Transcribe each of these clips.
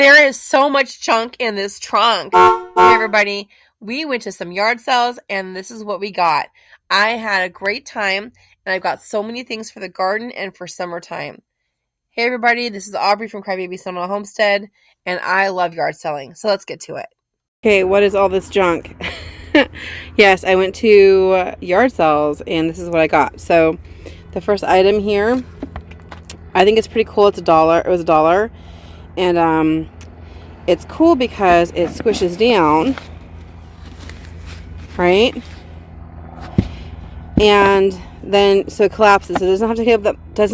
There is so much junk in this trunk. Hey everybody, we went to some yard sales and this is what we got. I had a great time and I've got so many things for the garden and for summertime. Hey everybody, this is Aubrey from Crybaby Sonoma Homestead and I love yard selling. So let's get to it. Okay, what is all this junk? Yes, I went to yard sales and this is what I got. So the first item here, I think it's pretty cool. It's $1. It was $1. And it's cool because it squishes down, right? And then so it collapses. It doesn't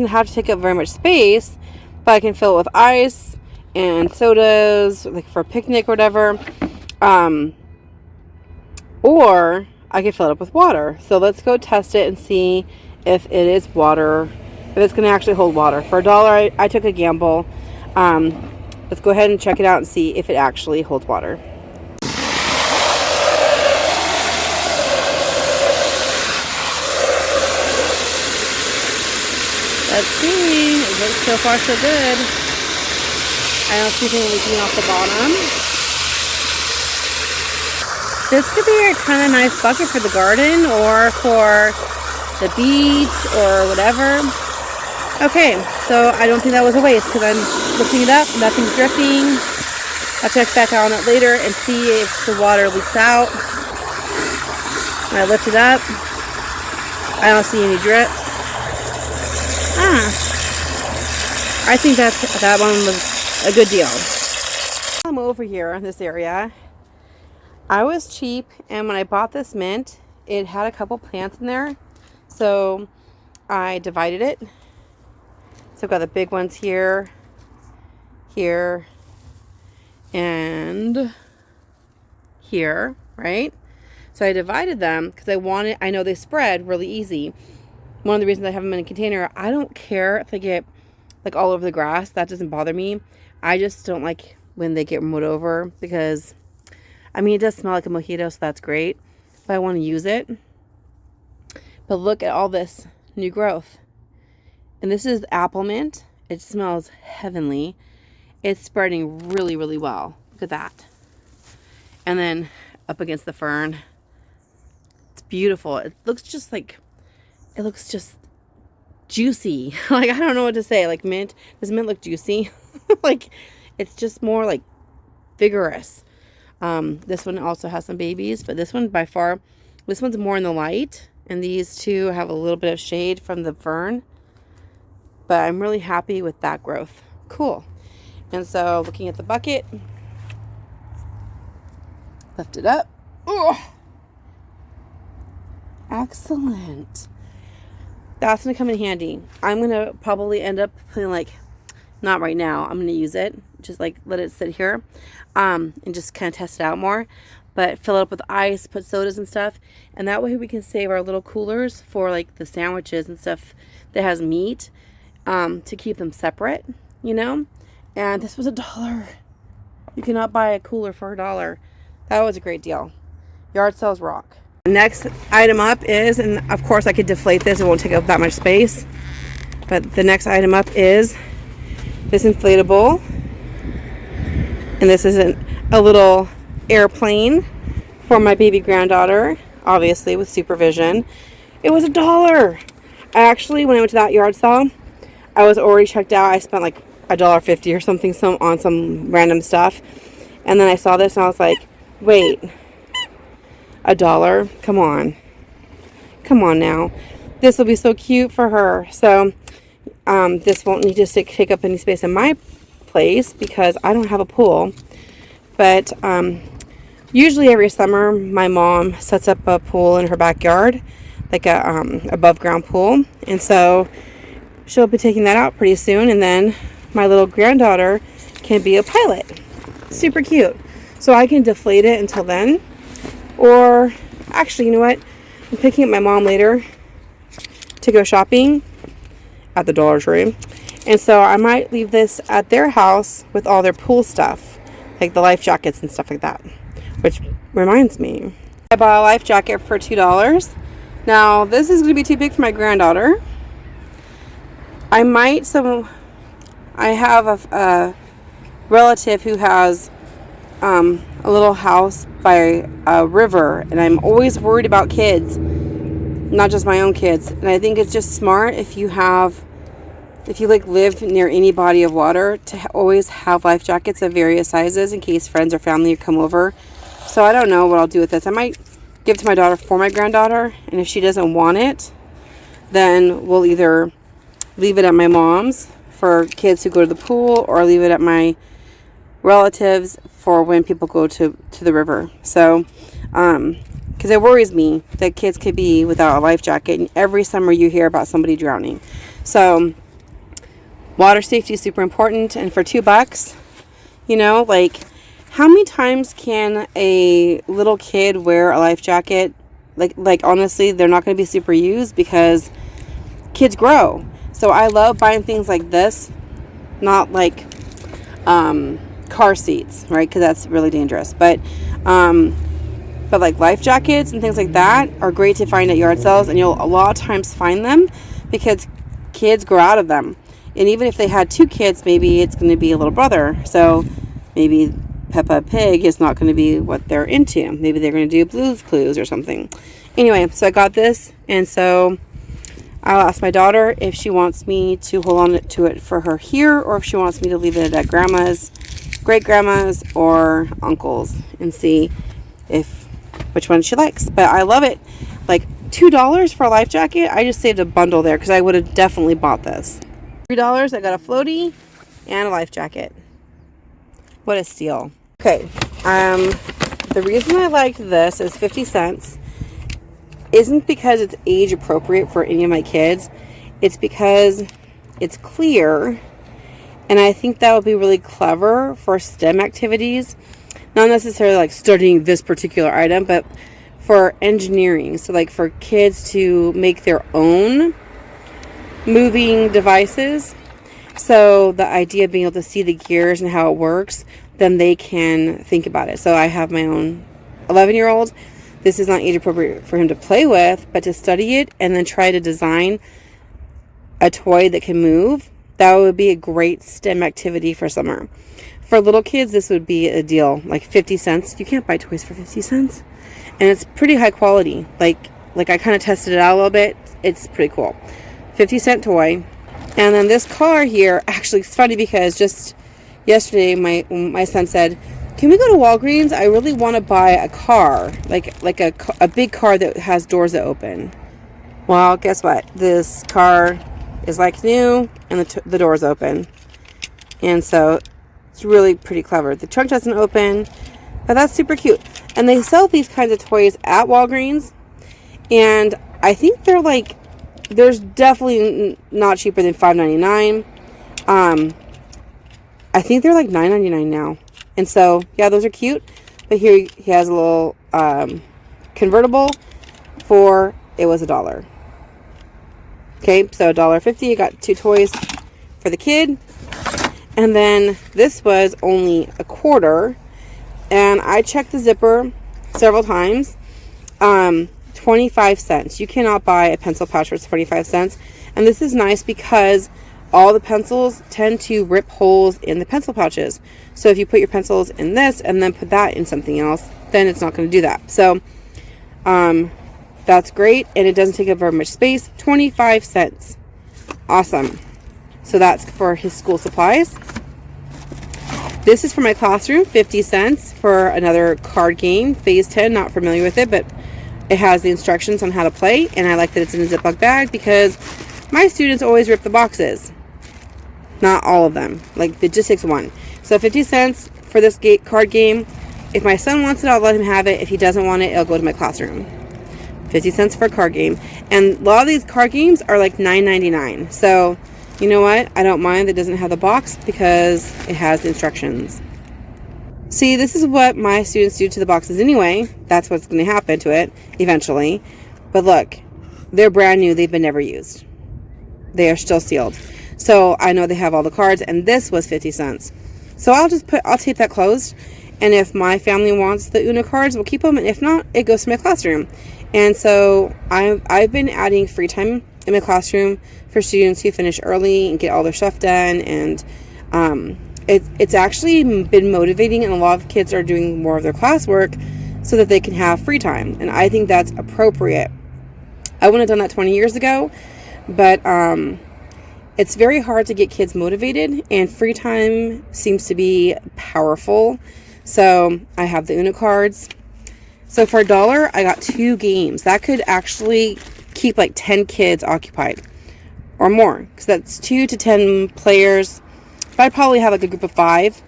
have to take up very much space, but I can fill it with ice and sodas, like for a picnic or whatever. Or I could fill it up with water. So let's go test it and see if it is water, if it's going to actually hold water. For $1, I took a gamble. Let's go ahead and check it out and see if it actually holds water. Let's see. It looks so far so good. I don't see anything leaking off the bottom. This could be a kind of nice bucket for the garden or for the beach or whatever. Okay, so I don't think that was a waste because I'm lifting it up, nothing's dripping. I'll check back on it later and see if the water leaks out. When I lift it up, I don't see any drips. I think that one was a good deal. I'm over here in this area. I was cheap, and when I bought this mint, it had a couple plants in there, so I divided it. So I've got the big ones here, here, and here, right? So I divided them because I know they spread really easy. One of the reasons I have them in a container, I don't care if they get like all over the grass. That doesn't bother me. I just don't like when they get mowed over because, I mean, it does smell like a mojito, so that's great. But I want to use it. But look at all this new growth. And this is apple mint. It smells heavenly. It's spreading really, really well. Look at that. And then up against the fern. It's beautiful. It looks just juicy. Like, I don't know what to say. Like mint. Does mint look juicy? Like, it's just more like vigorous. This one also has some babies, but this one by far, this one's more in the light. And these two have a little bit of shade from the fern. But I'm really happy with that growth. Cool. And so looking at the bucket, lift it up. Ugh. Excellent. That's going to come in handy. I'm going to probably end up putting not right now. I'm going to use it. Just let it sit here and just kind of test it out more. But fill it up with ice, put sodas and stuff. And that way we can save our little coolers for the sandwiches and stuff that has meat. To keep them separate, and this was $1. You cannot buy a cooler for $1. That was a great deal. Yard sales rock. Next item up is, and of course I could deflate this, it won't take up that much space, but the next item up is this inflatable, and this is a little airplane for my baby granddaughter, obviously with supervision. It was $1. I actually, when I went to that yard sale, I was already checked out. I spent $1.50 or something on some random stuff. And then I saw this and I was like, wait, $1? Come on. Come on now. This will be so cute for her. So this won't need to take up any space in my place because I don't have a pool. But usually every summer my mom sets up a pool in her backyard, like a above ground pool. And so she'll be taking that out pretty soon, and then my little granddaughter can be a pilot. Super cute. So I can deflate it until then. Or, actually, you know what? I'm picking up my mom later to go shopping at the Dollar Tree. And so I might leave this at their house with all their pool stuff, like the life jackets and stuff like that. Which reminds me, I bought a life jacket for $2. Now, this is going to be too big for my granddaughter. I have relative who has a little house by a river, and I'm always worried about kids, not just my own kids. And I think it's just smart if you live near any body of water to always have life jackets of various sizes in case friends or family come over. So I don't know what I'll do with this. I might give it to my daughter for my granddaughter, and if she doesn't want it, then we'll either leave it at my mom's for kids who go to the pool, or leave it at my relatives for when people go to the river. So because it worries me that kids could be without a life jacket, and every summer you hear about somebody drowning. So water safety is super important. And for $2, like, how many times can a little kid wear a life jacket? Like honestly, they're not going to be super used because kids grow. So I love buying things like this, not like car seats, right? Because that's really dangerous. But like life jackets and things like that are great to find at yard sales, and you'll a lot of times find them because kids grow out of them. And even if they had 2 kids, maybe it's going to be a little brother. So maybe Peppa Pig is not going to be what they're into. Maybe they're going to do Blue's Clues or something. Anyway, so I got this, and so I'll ask my daughter if she wants me to hold on to it for her here, or if she wants me to leave it at grandma's, great grandma's, or uncle's, and see which one she likes. But I love it. Like $2 for a life jacket. I just saved a bundle there because I would have definitely bought this. $3, I got a floaty and a life jacket. What a steal. Okay, the reason I like this is 50 cents isn't because it's age appropriate for any of my kids. It's because it's clear, and I think that would be really clever for STEM activities. Not necessarily like studying this particular item, but for engineering. So like for kids to make their own moving devices. So the idea of being able to see the gears and how it works, then they can think about it. So I have my own 11-year-old. This is not age appropriate for him to play with, but to study it and then try to design a toy that can move. That would be a great STEM activity for summer. For little kids, this would be a deal. Like 50 cents. You can't buy toys for 50 cents. And it's pretty high quality. Like I kind of tested it out a little bit. It's pretty cool. 50-cent toy. And then this car here, actually, it's funny because just yesterday my son said, "Can we go to Walgreens? I really want to buy a car, like a big car that has doors that open." Well, guess what? This car is like new, and the doors open, and so it's really pretty clever. The trunk doesn't open, but that's super cute. And they sell these kinds of toys at Walgreens, and I think there's definitely not cheaper than $5.99. I think they're like $9.99 now. And so, yeah, those are cute. But here he has a little convertible for, it was $1. Okay, so $1.50. I got 2 toys for the kid. And then this was only a quarter. And I checked the zipper several times. 25 cents. You cannot buy a pencil pouch for 25 cents. And this is nice because all the pencils tend to rip holes in the pencil pouches. So if you put your pencils in this and then put that in something else, then it's not going to do that. So that's great, and it doesn't take up very much space. 25 cents. Awesome. So that's for his school supplies. This is for my classroom, 50 cents for another card game, Phase 10. Not familiar with it, but it has the instructions on how to play, and I like that it's in a Ziploc bag because my students always rip the boxes. Not all of them. Like, it just takes one. So 50 cents for this card game. If my son wants it, I'll let him have it. If he doesn't want it, it'll go to my classroom. 50 cents for a card game. And a lot of these card games are like $9.99. So, you know what? I don't mind that it doesn't have the box because it has the instructions. See, this is what my students do to the boxes anyway. That's what's going to happen to it eventually. But look, they're brand new. They've been never used. They are still sealed. So I know they have all the cards, and this was 50 cents. So I'll tape that closed. And if my family wants the Uno cards, we'll keep them. And if not, it goes to my classroom. And so I've been adding free time in my classroom for students who finish early and get all their stuff done and it's actually been motivating, and a lot of kids are doing more of their classwork so that they can have free time, and I think that's appropriate. I wouldn't have done that 20 years ago, but it's very hard to get kids motivated, and free time seems to be powerful. So I have the Uno cards. So for $1, I got 2 games. That could actually keep like 10 kids occupied or more, because that's 2 to 10 players. But I'd probably have like a group of 5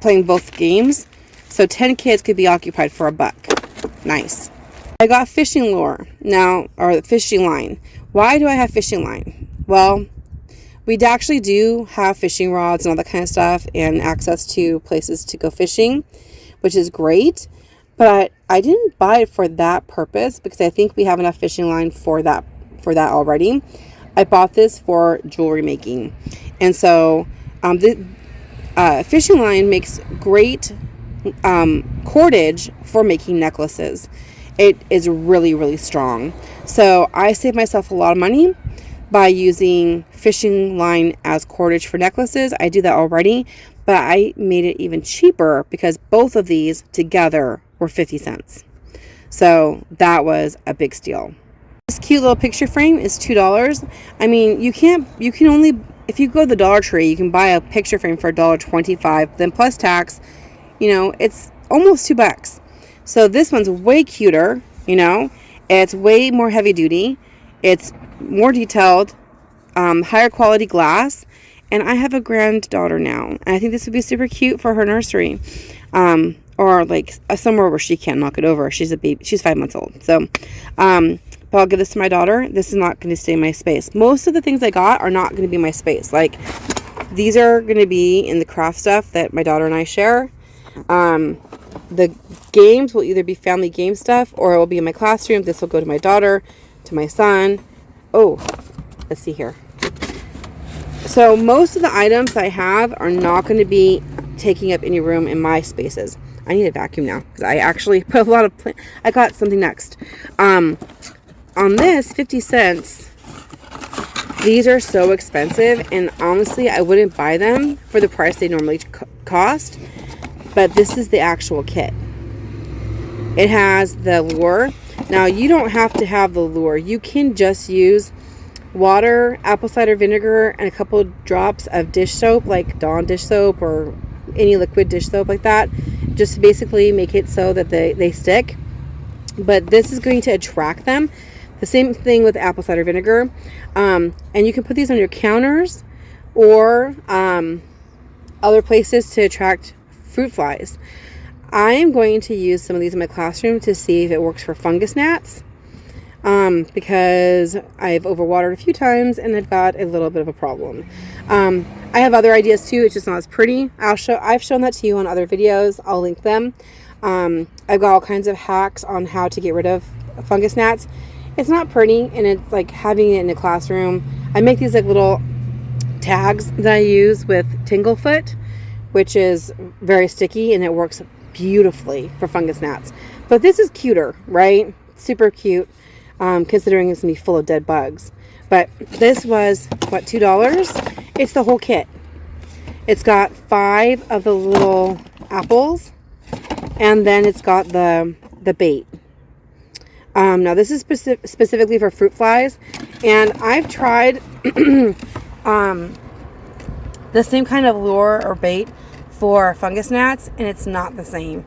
playing both games. So 10 kids could be occupied for $1. Nice. I got fishing lure now, or the fishing line. Why do I have fishing line? Well, we actually do have fishing rods and all that kind of stuff, and access to places to go fishing, which is great. But I didn't buy it for that purpose, because I think we have enough fishing line for that already. I bought this for jewelry making, and so the fishing line makes great cordage for making necklaces. It is really, really strong. So I saved myself a lot of money by using fishing line as cordage for necklaces. I do that already, but I made it even cheaper because both of these together were 50 cents. So that was a big steal. This cute little picture frame is $2. I mean, you can only, if you go to the Dollar Tree, you can buy a picture frame for $1.25, then plus tax, it's almost $2. So this one's way cuter, it's way more heavy duty. It's more detailed, higher quality glass, and I have a granddaughter now, and I think this would be super cute for her nursery, or like somewhere where she can't knock it over. She's a baby. She's 5 months old. So, but I'll give this to my daughter. This is not going to stay in my space. Most of the things I got are not going to be my space. Like, these are going to be in the craft stuff that my daughter and I share. The games will either be family game stuff, or it will be in my classroom. This will go to my daughter, to my son. Oh, let's see here. So most of the items I have are not going to be taking up any room in my spaces. I need a vacuum now, because I actually put a lot of I got something next. On this, 50 cents. These are so expensive, and honestly, I wouldn't buy them for the price they normally cost. But this is the actual kit. It has the lure. Now, you don't have to have the lure. You can just use water, apple cider vinegar, and a couple drops of dish soap, like Dawn dish soap or any liquid dish soap like that, just to basically make it so that they stick. But this is going to attract them. The same thing with apple cider vinegar. And you can put these on your counters or other places to attract fruit flies. I am going to use some of these in my classroom to see if it works for fungus gnats, because I've overwatered a few times and I've got a little bit of a problem. I have other ideas too. It's just not as pretty. I've shown that to you on other videos. I'll link them. I've got all kinds of hacks on how to get rid of fungus gnats. It's not pretty, and it's like having it in a classroom. I make these like little tags that I use with Tinglefoot, which is very sticky, and it works beautifully for fungus gnats. But this is cuter, right? Super cute, considering it's gonna be full of dead bugs. But this was, what, $2? It's the whole kit. It's got 5 of the little apples, and then it's got the bait. Now this is specifically for fruit flies, and I've tried the same kind of lure or bait for fungus gnats, and it's not the same.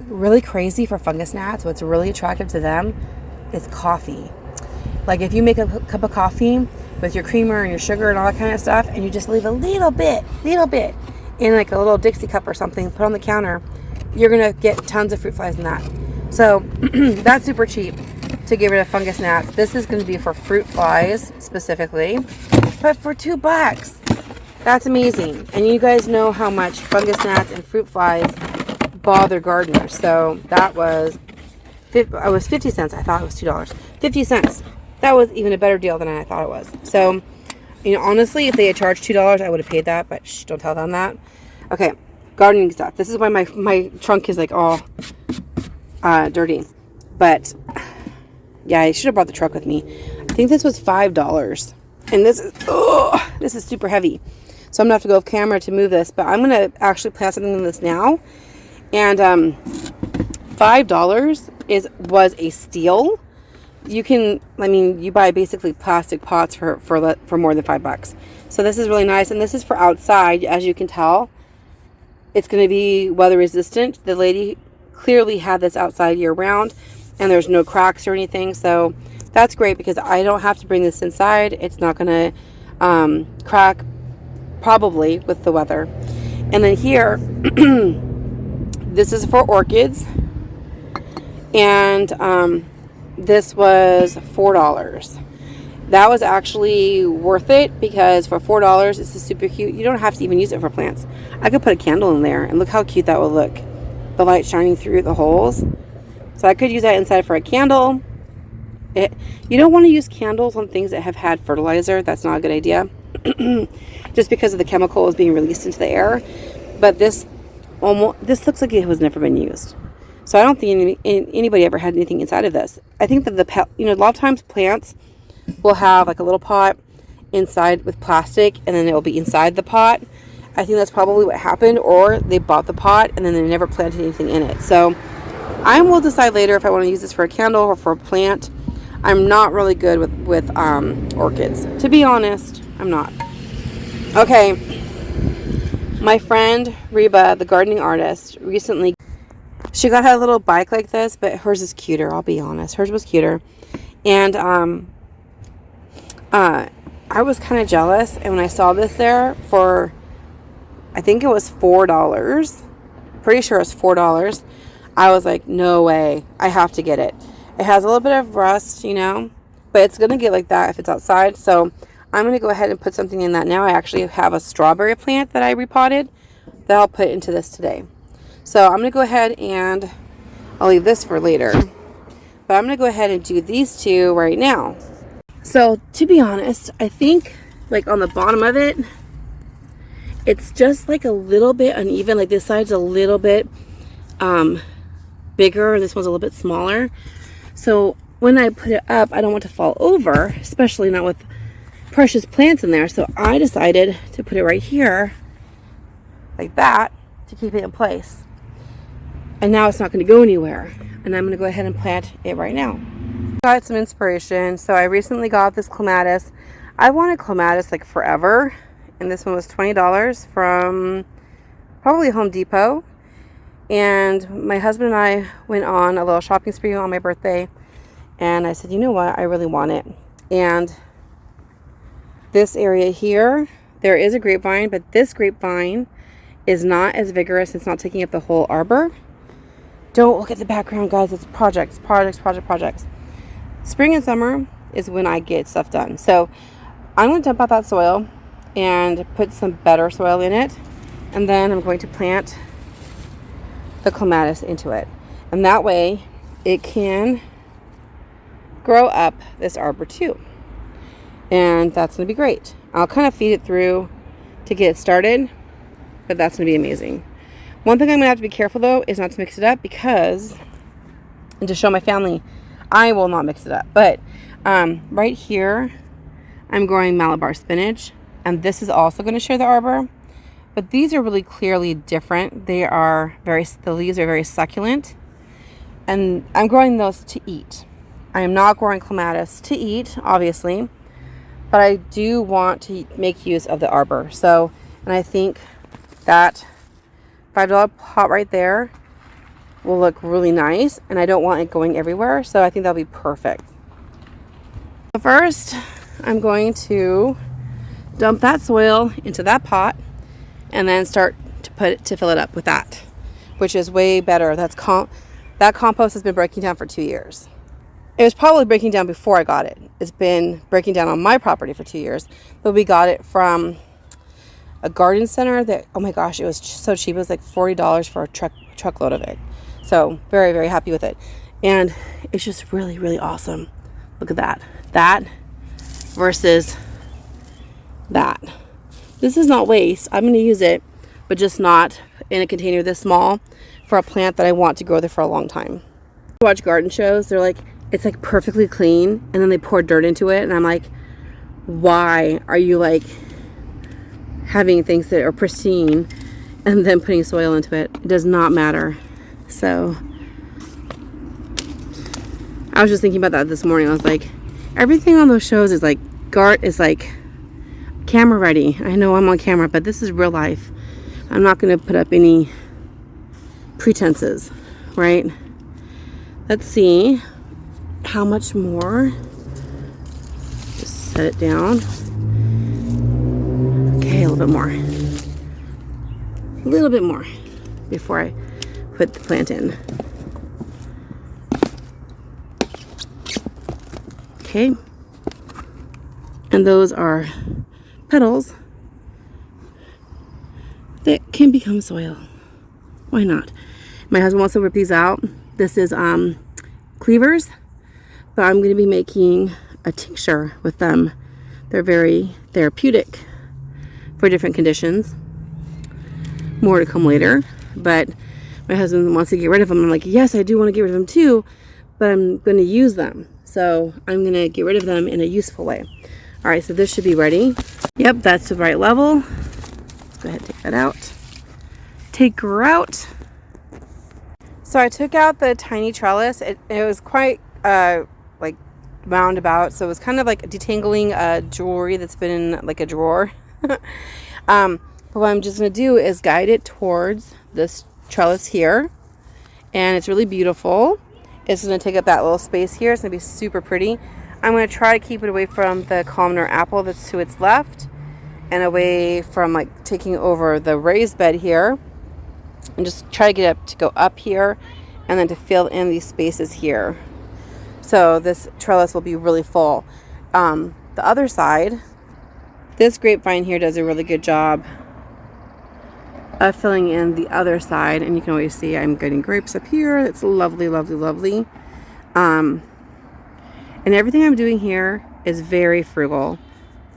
Really crazy for fungus gnats, what's really attractive to them is coffee. Like if you make a cup of coffee with your creamer and your sugar and all that kind of stuff, and you just leave a little bit in like a little Dixie cup or something, put on the counter, you're gonna get tons of fruit flies in that. So that's super cheap to get rid of fungus gnats. This is going to be for fruit flies specifically, but for $2. That's amazing. And you guys know how much fungus gnats and fruit flies bother gardeners. So that was 50 cents. I thought it was $2. 50 cents. That was even a better deal than I thought it was. So, honestly, if they had charged $2, I would have paid that, but shh, don't tell them that. Okay, gardening stuff. This is why my trunk is like all dirty. But yeah, I should have brought the truck with me. I think this was $5. And this is super heavy. So I'm going to have to go off camera to move this. But I'm going to actually plant something in this now. And $5 was a steal. You can, I mean, you buy basically plastic pots for more than $5. So this is really nice. And this is for outside, as you can tell. It's going to be weather resistant. The lady clearly had this outside year round, and there's no cracks or anything. So that's great because I don't have to bring this inside. It's not going to crack probably with the weather. And then here, this is for orchids. And this was $4. That was actually worth it because for $4, this is super cute. You don't have to even use it for plants. I could put a candle in there and look how cute that would look. The light shining through the holes. So I could use that inside for a candle. You don't want to use candles on things that have had fertilizer. That's not a good idea. Just because of the chemicals being released into the air. But this looks like it was never been used. So I don't think anybody ever had anything inside of this. I think that a lot of times plants will have like a little pot inside with plastic, and then it will be inside the pot. I think that's probably what happened, or they bought the pot and then they never planted anything in it. So I will decide later if I want to use this for a candle or for a plant. I'm not really good with orchids. To be honest, I'm not. Okay. My friend Reba, the gardening artist, recently, she got a little bike like this, but hers is cuter, I'll be honest. Hers was cuter. And I was kind of jealous, and when I saw this there for, I think it was $4, pretty sure it was $4, I was like, no way, I have to get it. It has a little bit of rust, but it's going to get like that if it's outside. So I'm going to go ahead and put something in that now. I actually have a strawberry plant that I repotted that I'll put into this today. So I'm going to go ahead and I'll leave this for later. But I'm going to go ahead and do these two right now. So to be honest, I think like on the bottom of it, it's just like a little bit uneven. Like this side's a little bit bigger and this one's a little bit smaller. So when I put it up, I don't want to fall over, especially not with precious plants in there. So I decided to put it right here like that to keep it in place. And now it's not going to go anywhere. And I'm going to go ahead and plant it right now. Got some inspiration. So I recently got this clematis. I wanted clematis like forever. And this one was $20 from probably Home Depot. And my husband and I went on a little shopping spree on my birthday. And I said, you know what? I really want it. And this area here, there is a grapevine. But this grapevine is not as vigorous. It's not taking up the whole arbor. Don't look at the background, guys. It's projects. Spring and summer is when I get stuff done. So I'm going to dump out that soil and put some better soil in it. And then I'm going to plant the clematis into it. And that way it can grow up this arbor too. And that's going to be great. I'll kind of feed it through to get it started. But that's going to be amazing. One thing I'm going to have to be careful, though, is not to mix it up because, and to show my family, I will not mix it up. But right here, I'm growing Malabar spinach. And this is also going to share the arbor. But these are really clearly different. The leaves are very succulent. And I'm growing those to eat. I am not growing clematis to eat, obviously. But I do want to make use of the arbor. So, and I think that $5 pot right there will look really nice, and I don't want it going everywhere, so I think that'll be perfect. So first, I'm going to dump that soil into that pot and then start to fill it up with that, which is way better. That compost has been breaking down for 2 years. It was probably breaking down before I got it. It's been breaking down on my property for 2 years, but we got it from a garden center that, oh my gosh, it was so cheap. It was like $40 for a truckload of it. So very, very happy with it. And it's just really, really awesome. Look at that. That versus that. This is not waste. I'm going to use it, but just not in a container this small for a plant that I want to grow there for a long time. I watch garden shows. They're like, it's like perfectly clean, and then they pour dirt into it. And I'm like, why are you like having things that are pristine and then putting soil into it. It does not matter. So I was just thinking about that this morning. I was like, everything on those shows is like, is like camera ready. I know I'm on camera, but this is real life. I'm not going to put up any pretenses, right? Let's see how much more. Just set it down. Okay, a little bit more. A little bit more before I put the plant in. Okay. And those are petals that can become soil. Why not? My husband wants to rip these out. This is cleavers, but I'm going to be making a tincture with them. They're very therapeutic for different conditions. More to come later, but my husband wants to get rid of them. I'm like, yes, I do want to get rid of them too, but I'm going to use them. So I'm going to get rid of them in a useful way. All right, so this should be ready. Yep, that's the right level. Let's go ahead and take that out. Take her out. So I took out the tiny trellis. It was quite like roundabout, so it was kind of like detangling jewelry that's been in like a drawer. But what I'm just going to do is guide it towards this trellis here, and it's really beautiful. It's going to take up that little space here. It's going to be super pretty. I'm going to try to keep it away from the columnar apple that's to its left, and away from like taking over the raised bed here, and just try to get it to go up here and then to fill in these spaces here. So this trellis will be really full. The other side, this grapevine here does a really good job of filling in the other side, and you can always see I'm getting grapes up here. It's lovely, lovely, lovely. And everything I'm doing here is very frugal.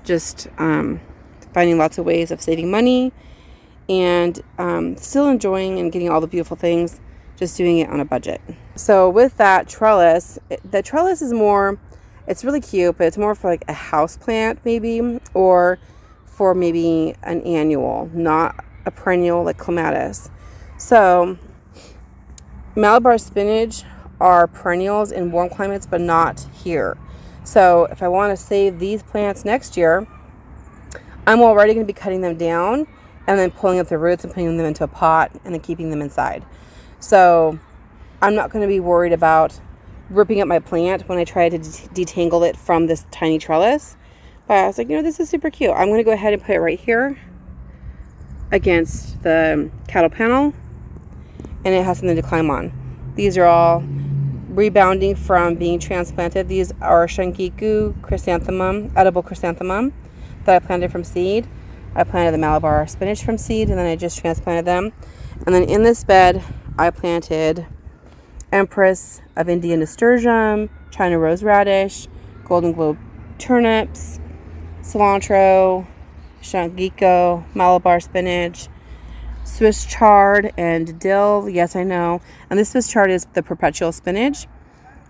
Just finding lots of ways of saving money and still enjoying and getting all the beautiful things, just doing it on a budget. So with that trellis, the trellis is more, it's really cute, but it's more for like a house plant maybe, or for maybe an annual, not a perennial like clematis. So Malabar spinach are perennials in warm climates, but not here. So if I want to save these plants next year, I'm already going to be cutting them down and then pulling up the roots and putting them into a pot and then keeping them inside. So I'm not going to be worried about ripping up my plant when I try to detangle it from this tiny trellis. But I was like, this is super cute. I'm going to go ahead and put it right here against the cattle panel, and it has something to climb on. These are all rebounding from being transplanted. These are Shangiku chrysanthemum, edible chrysanthemum that I planted from seed. I planted the Malabar spinach from seed, and then I just transplanted them. And then in this bed, I planted Empress of India nasturtium, China rose radish, golden globe turnips, cilantro, Shangiku, Malabar spinach, Swiss chard, and dill. Yes, I know. And this Swiss chard is the perpetual spinach.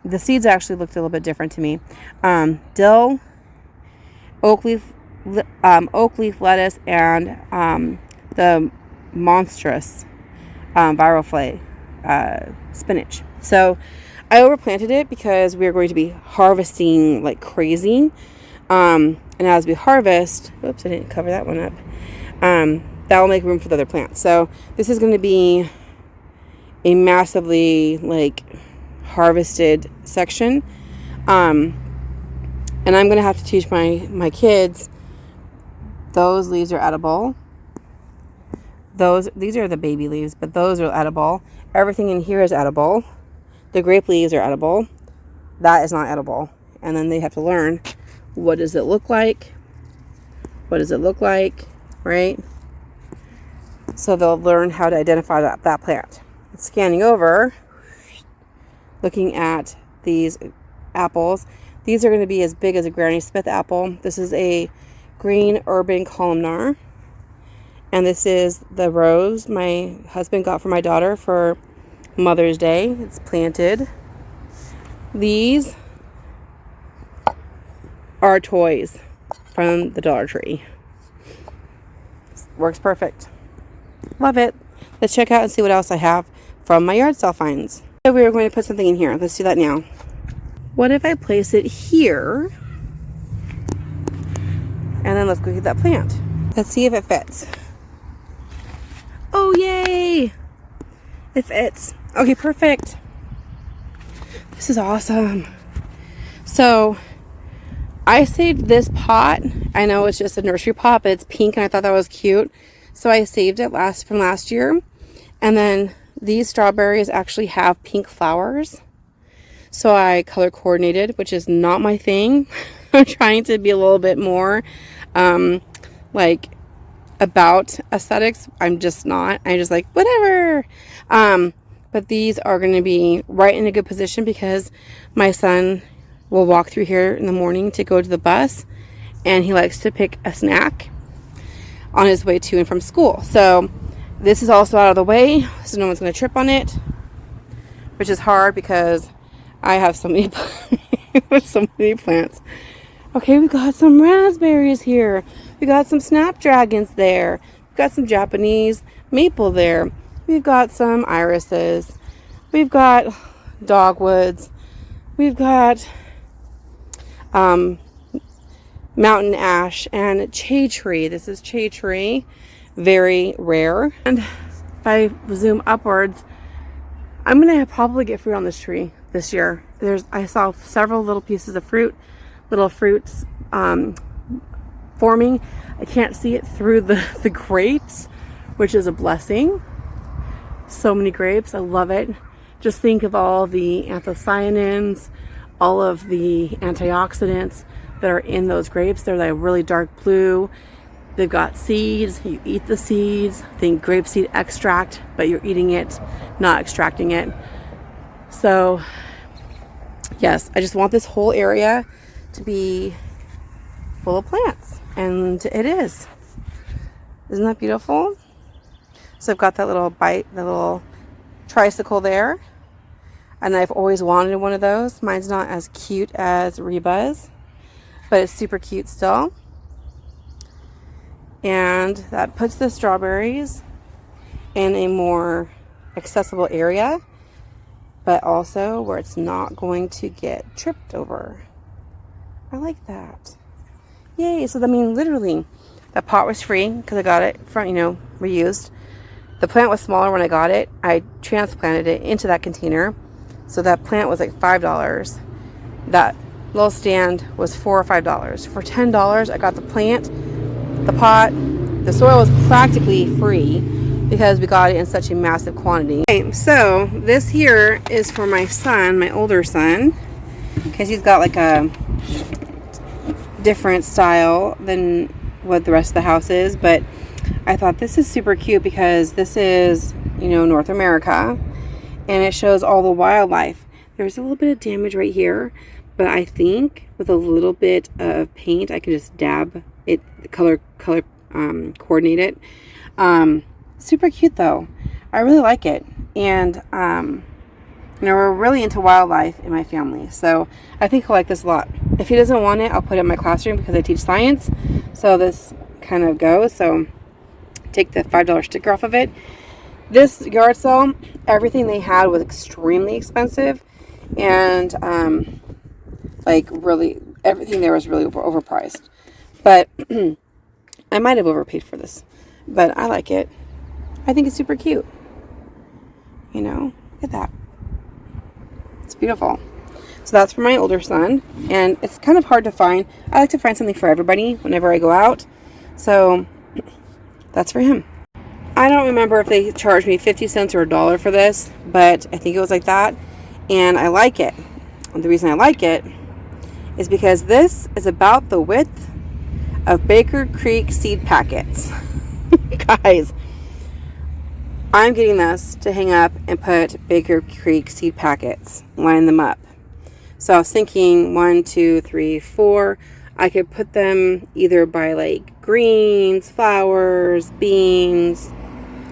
The seeds actually looked a little bit different to me. Dill, oak leaf lettuce, and the monstrous viroflay spinach. So I overplanted it because we are going to be harvesting like crazy. And as we harvest, oops, I didn't cover that one up. That will make room for the other plants. So this is going to be a massively like harvested section. And I'm going to have to teach my kids. Those leaves are edible. These are the baby leaves, but those are edible. Everything in here is edible. The grape leaves are edible. That is not edible. And then they have to learn, what does it look like? What does it look like? Right? So they'll learn how to identify that plant. Scanning over, looking at these apples. These are going to be as big as a Granny Smith apple. This is a green urban columnar. And this is the rose my husband got for my daughter for Mother's Day. It's planted. These are toys from the Dollar Tree. Works perfect. Love it. Let's check out and see what else I have from my yard sale finds. So we are going to put something in here. Let's do that now. What if I place it here? And then let's go get that plant. Let's see if it fits. Oh, yay! It fits. Okay, perfect. This is awesome. So I saved this pot. I know it's just a nursery pot, but it's pink and I thought that was cute. So I saved it from last year. And then these strawberries actually have pink flowers. So I color coordinated, which is not my thing. I'm trying to be a little bit more like about aesthetics. I'm just not. I'm just like, whatever. But these are going to be right in a good position because my son will walk through here in the morning to go to the bus, and he likes to pick a snack on his way to and from school. So this is also out of the way, so no one's going to trip on it, which is hard because I have so many so many plants. Okay, we got some raspberries here. We got some snapdragons there. We got some Japanese maple there. We've got some irises. We've got dogwoods. We've got mountain ash and shade tree. This is shade tree, very rare. And if I zoom upwards, I'm gonna probably get fruit on this tree this year. I saw several little pieces of fruit, little fruits forming. I can't see it through the grapes, which is a blessing. So many grapes. I love it. Just think of all the anthocyanins, all of the antioxidants that are in those grapes. They're like really dark blue. They've got seeds. You eat the seeds. Think grapeseed extract, but you're eating it, not extracting it. So yes, I just want this whole area to be full of plants, and it is. Isn't that beautiful? So I've got that little the little tricycle there, and I've always wanted one of those. Mine's not as cute as Reba's, but it's super cute still. And that puts the strawberries in a more accessible area, but also where it's not going to get tripped over. I like that. Yay. So I mean, literally that pot was free because I got it from, reused. The plant was smaller when I got it. I transplanted it into that container. So that plant was like $5. That little stand was $4 or $5. For $10, I got the plant, the pot. The soil was practically free because we got it in such a massive quantity. Okay, so this here is for my son, my older son, because he's got like a different style than what the rest of the house is. But I thought this is super cute because this is, North America, and it shows all the wildlife. There's a little bit of damage right here, but I think with a little bit of paint, I can just dab it, color coordinate it. Super cute though. I really like it. And, we're really into wildlife in my family. So I think he'll like this a lot. If he doesn't want it, I'll put it in my classroom because I teach science. So this kind of goes. So take the $5 sticker off of it. This yard sale, everything they had was extremely expensive. And, really, everything there was really overpriced. But I might have overpaid for this. But I like it. I think it's super cute. Look at that. It's beautiful. So that's for my older son. And it's kind of hard to find. I like to find something for everybody whenever I go out. So that's for him. I don't remember if they charged me 50 cents or $1 for this, but I think it was like that. And I like it. And the reason I like it is because this is about the width of Baker Creek seed packets. Guys, I'm getting this to hang up and put Baker Creek seed packets, line them up. So I was thinking 1, 2, 3, 4. I could put them either by like greens, flowers, beans,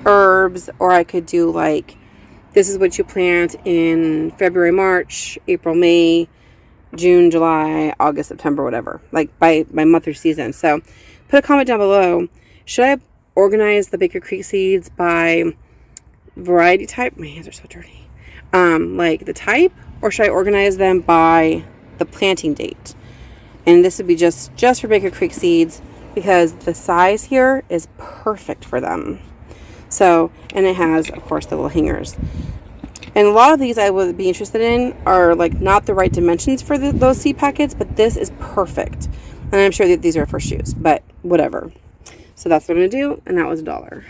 herbs, or I could do like, this is what you plant in February, March, April, May, June, July, August, September, whatever, like by month or season. So put a comment down below. Should I organize the Baker Creek seeds by variety type? My hands are so dirty. Like the type, or should I organize them by the planting date? And this would be just for Baker Creek seeds, because the size here is perfect for them. So, and it has, of course, the little hangers. And a lot of these I would be interested in are like not the right dimensions for those seed packets, but this is perfect. And I'm sure that these are first use, but whatever. So that's what I'm going to do, and that was $1.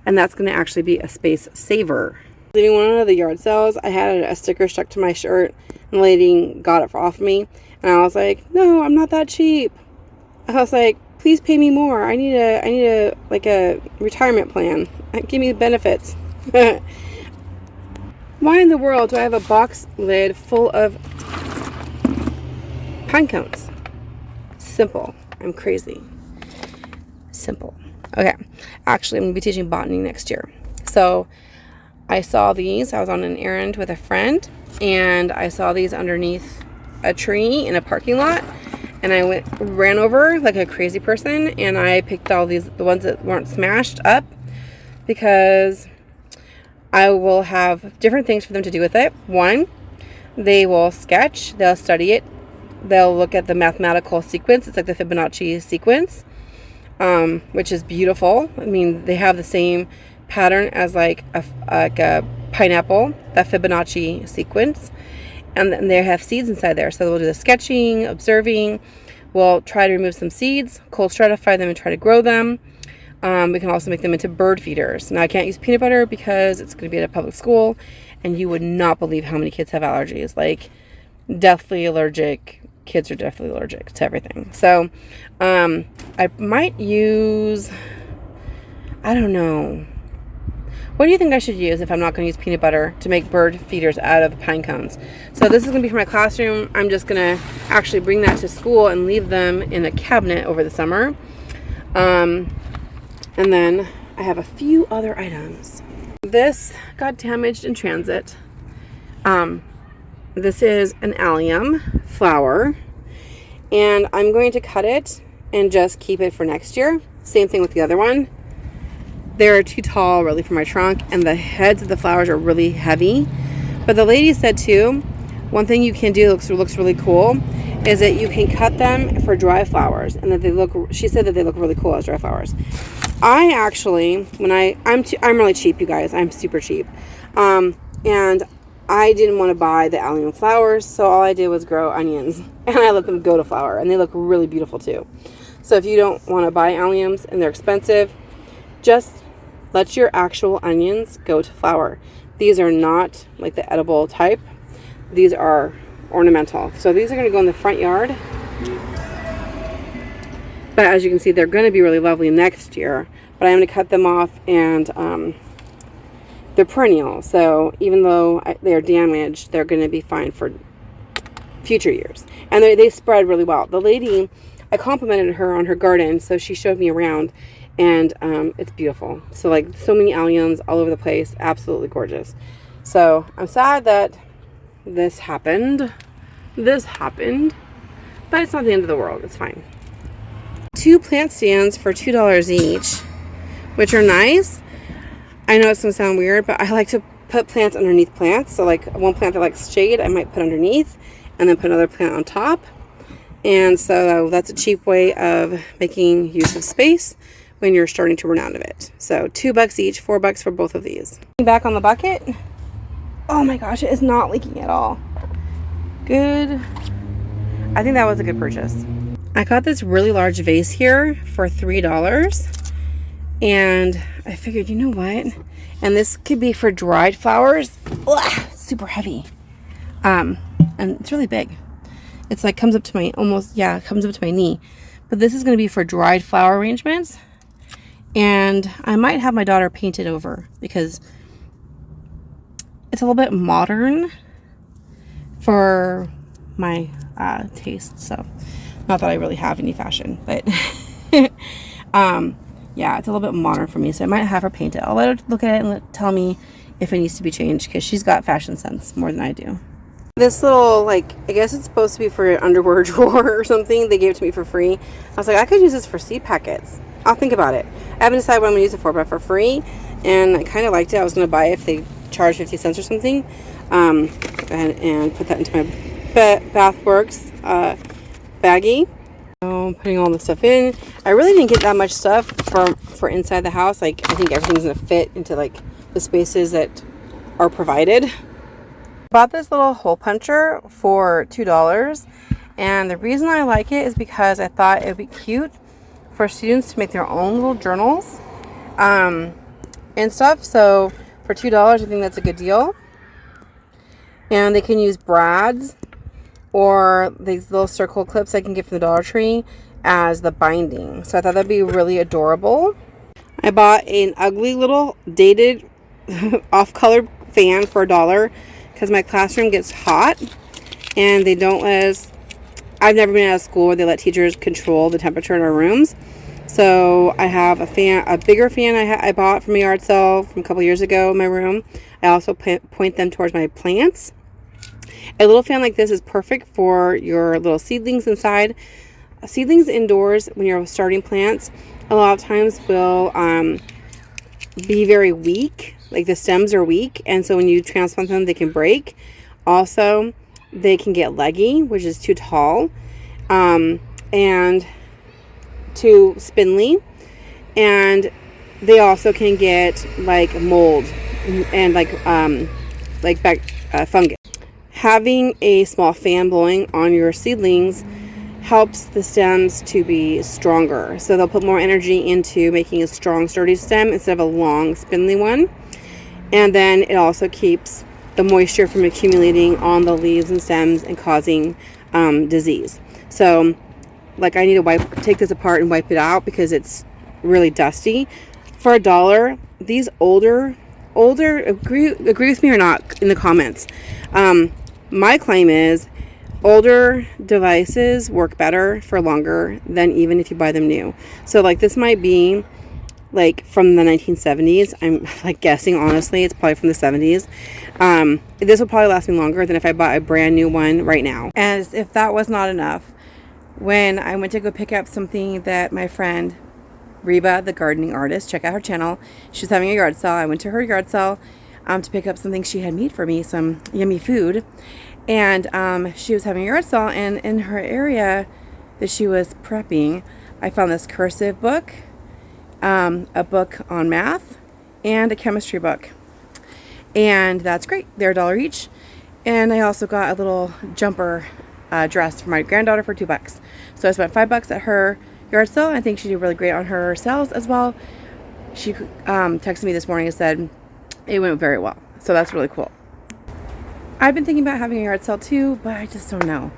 And that's going to actually be a space saver. Leaving one of the yard sales, I had a sticker stuck to my shirt, and the lady got it off me, and I was like, "No, I'm not that cheap." I was like, "Please pay me more. I need a like a retirement plan. Give me the benefits." Why in the world do I have a box lid full of pine cones? Simple. I'm crazy. Simple. Okay. Actually, I'm going to be teaching botany next year. So I saw these. I was on an errand with a friend, and I saw these underneath a tree in a parking lot. And I ran over like a crazy person, and I picked all these, the ones that weren't smashed up, because I will have different things for them to do with it. One, they will sketch, they'll study it, they'll look at the mathematical sequence. It's like the Fibonacci sequence, which is beautiful. I mean, they have the same pattern as like a pineapple, that Fibonacci sequence. And then they have seeds inside there. So we'll do the sketching, observing. We'll try to remove some seeds, cold stratify them, and try to grow them. We can also make them into bird feeders. Now, I can't use peanut butter because it's going to be at a public school, and you would not believe how many kids have allergies. Like, deathly allergic. Kids are definitely allergic to everything. So, I might use, I don't know. What do you think I should use if I'm not going to use peanut butter to make bird feeders out of pine cones? So this is going to be for my classroom. I'm just going to actually bring that to school and leave them in a cabinet over the summer. And then I have a few other items. This got damaged in transit. This is an allium flower, and I'm going to cut it and just keep it for next year. Same thing with the other one. They're too tall really for my trunk, and the heads of the flowers are really heavy. But the lady said too, one thing you can do that looks really cool is that you can cut them for dry flowers, and that they look, she said that they look really cool as dry flowers. I actually, I'm really cheap, you guys. I'm super cheap. And I didn't want to buy the allium flowers, so all I did was grow onions, and I let them go to flower, and they look really beautiful too. So if you don't want to buy alliums and they're expensive, just let your actual onions go to flower. These are not like the edible type. These are ornamental. So these are going to go in the front yard. But as you can see, they're going to be really lovely next year. But I'm going to cut them off, and they're perennial. So even though they're damaged, they're going to be fine for future years. And they spread really well. The lady, I complimented her on her garden, so she showed me around. And it's beautiful. So like so many alliums all over the place. Absolutely gorgeous. So I'm sad that this happened. But it's not the end of the world. It's fine. 2 plant stands for $2 each, which are nice. I know it's going to sound weird, but I like to put plants underneath plants. So like one plant that likes shade, I might put underneath, and then put another plant on top. And so that's a cheap way of making use of space when you're starting to run out of it. So $2 each, $4 for both of these. Back on the bucket. Oh my gosh, it is not leaking at all. Good. I think that was a good purchase. I got this really large vase here for $3. And I figured, you know what? And this could be for dried flowers. Ugh, super heavy. And it's really big. It's like comes up to my comes up to my knee. But this is going to be for dried flower arrangements. And I might have my daughter paint it over because it's a little bit modern for my taste. So not that I really have any fashion, but yeah, it's a little bit modern for me. So I might have her paint it. I'll let her look at it and tell me if it needs to be changed, because she's got fashion sense more than I do. This little, like, I guess it's supposed to be for an underwear drawer or something. They gave it to me for free. I was like, I could use this for seed packets. I'll think about it. I haven't decided what I'm going to use it for, but for free, and I kind of liked it. I was going to buy it if they charge 50 cents or something, and put that into my Bathworks baggie. So putting all the stuff in. I really didn't get that much stuff for inside the house. Like, I think everything's going to fit into like the spaces that are provided. Bought this little hole puncher for $2, and the reason I like it is because I thought it would be cute for students to make their own little journals and stuff. So for $2, I think that's a good deal. And they can use brads or these little circle clips I can get from the Dollar Tree as the binding. So I thought that'd be really adorable. I bought an ugly little dated off-color fan for $1 because my classroom gets hot and they don't let us. I've never been out of school where they let teachers control the temperature in our rooms. So I have a fan, a bigger fan I bought from a yard sale from a couple years ago in my room. I also point them towards my plants. A little fan like this is perfect for your little seedlings inside. Seedlings indoors, when you're starting plants, a lot of times will be very weak. Like the stems are weak, and so when you transplant them, they can break. Also, they can get leggy, which is too tall, and too spindly, and they also can get like mold and like fungus. Having a small fan blowing on your seedlings helps the stems to be stronger, so they'll put more energy into making a strong, sturdy stem instead of a long, spindly one. And then it also keeps the moisture from accumulating on the leaves and stems and causing disease. So like, I need to take this apart and wipe it out because it's really dusty. For $1, these older agree with me or not in the comments. My claim is older devices work better for longer than even if you buy them new. So like, this might be like from the 1970s. I'm like guessing, honestly, it's probably from the 70s. This will probably last me longer than if I bought a brand new one right now. As if that was not enough, when I went to go pick up something that my friend Reba, the gardening artist, check out her channel, she's having a yard sale. I went to her yard sale to pick up something she had made for me, some yummy food, and she was having a yard sale, and in her area that she was prepping, I found this cursive book, a book on math, and a chemistry book, and that's great. They're $1 each. And I also got a little jumper dress for my granddaughter for $2. So I spent $5 at her yard sale. I think she did really great on her sales as well. She texted me this morning and said it went very well. So that's really cool. I've been thinking about having a yard sale too, but I just don't know.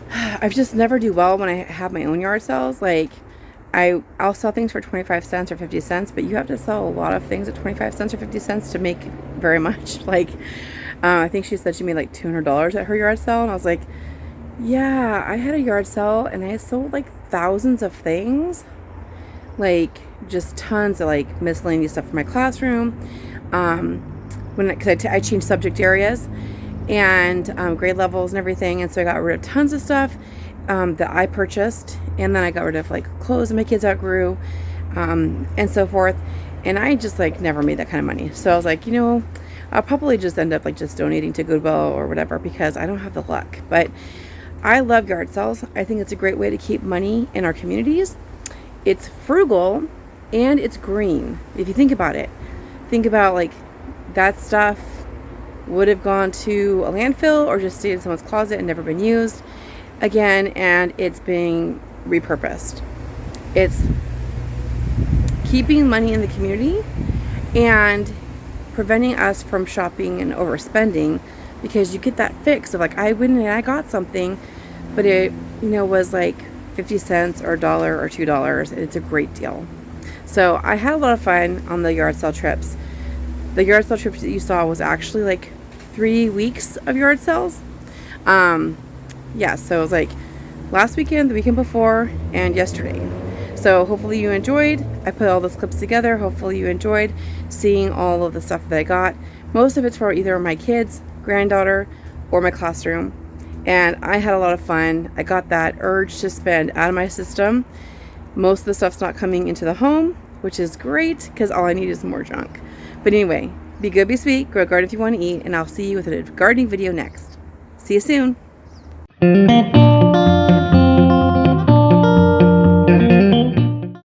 I just never do well when I have my own yard sales. Like, I'll sell things for 25 cents or 50 cents, but you have to sell a lot of things at 25 cents or 50 cents to make very much. Like, I think she said she made like $200 at her yard sale, and I was like, yeah, I had a yard sale and I sold like thousands of things, like just tons of like miscellaneous stuff for my classroom. Because I changed subject areas and grade levels and everything, and so I got rid of tons of stuff that I purchased, and then I got rid of like clothes that my kids outgrew, and so forth. And I just like never made that kind of money. So I was like, I'll probably just end up like just donating to Goodwill or whatever, because I don't have the luck. But I love yard sales. I think it's a great way to keep money in our communities. It's frugal and it's green. If you think about it, think about like that stuff would have gone to a landfill or just stayed in someone's closet and never been used again, and it's being repurposed. It's keeping money in the community and preventing us from shopping and overspending, because you get that fix of like, I went and I got something, but it was like 50 cents or $1 or $2, and it's a great deal. So I had a lot of fun on the yard sale trips. The yard sale trips that you saw was actually like 3 weeks of yard sales. Yeah, so it was like last weekend, the weekend before, and yesterday. So hopefully you enjoyed. I put all those clips together. Hopefully you enjoyed seeing all of the stuff that I got. Most of it's for either my kids, granddaughter, or my classroom. And I had a lot of fun. I got that urge to spend out of my system. Most of the stuff's not coming into the home, which is great because all I need is more junk. But anyway, be good, be sweet, grow a garden if you want to eat, and I'll see you with a gardening video next. See you soon.